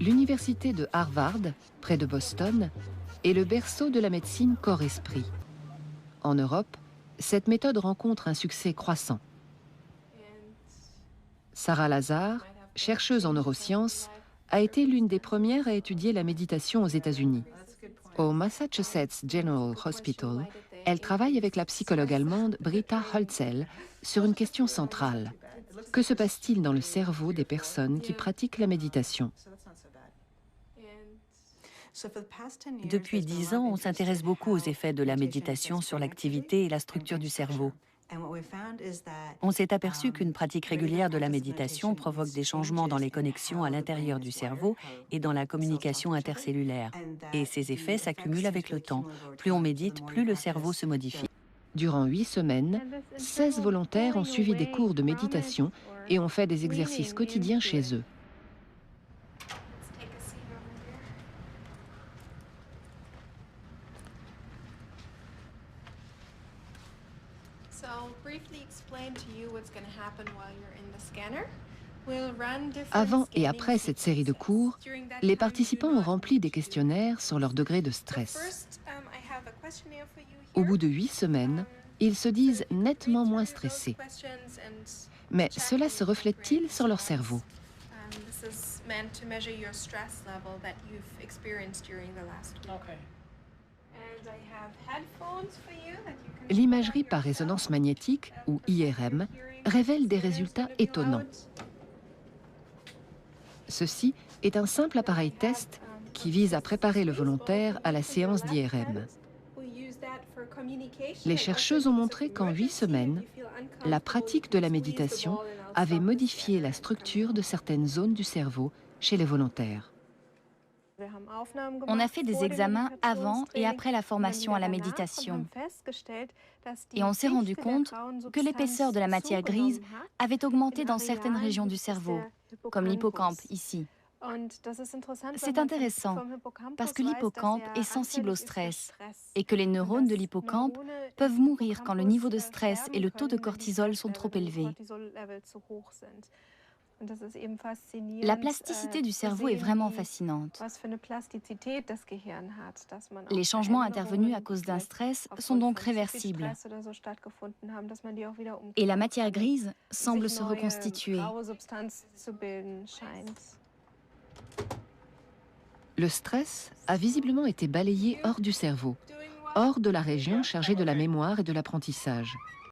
L'université de Harvard, près de Boston, est le berceau de la médecine corps-esprit. En Europe, cette méthode rencontre un succès croissant. Sarah Lazar, chercheuse en neurosciences, a été l'une des premières à étudier la méditation aux États-Unis. Au Massachusetts General Hospital, elle travaille avec la psychologue allemande Britta Holzel sur une question centrale. Que se passe-t-il dans le cerveau des personnes qui pratiquent la méditation ? Depuis 10 ans, on s'intéresse beaucoup aux effets de la méditation sur l'activité et la structure du cerveau. On s'est aperçu qu'une pratique régulière de la méditation provoque des changements dans les connexions à l'intérieur du cerveau et dans la communication intercellulaire. Et ces effets s'accumulent avec le temps. Plus on médite, plus le cerveau se modifie. Durant 8 semaines, 16 volontaires ont suivi des cours de méditation et ont fait des exercices quotidiens chez eux. Avant et après cette série de cours, les participants ont rempli des questionnaires sur leur degré de stress. Au bout de 8 semaines, ils se disent nettement moins stressés. Mais cela se reflète-t-il sur leur cerveau ? L'imagerie par résonance magnétique, ou IRM, révèle des résultats étonnants. Ceci est un simple appareil test qui vise à préparer le volontaire à la séance d'IRM. Les chercheuses ont montré qu'en 8 semaines, la pratique de la méditation avait modifié la structure de certaines zones du cerveau chez les volontaires. On a fait des examens avant et après la formation à la méditation. Et on s'est rendu compte que l'épaisseur de la matière grise avait augmenté dans certaines régions du cerveau, comme l'hippocampe ici. C'est intéressant parce que l'hippocampe est sensible au stress et que les neurones de l'hippocampe peuvent mourir quand le niveau de stress et le taux de cortisol sont trop élevés. La plasticité du cerveau est vraiment fascinante. Les changements intervenus à cause d'un stress sont donc réversibles. Et la matière grise semble se reconstituer. Le stress a visiblement été balayé hors du cerveau, hors de la région chargée de la mémoire et de l'apprentissage.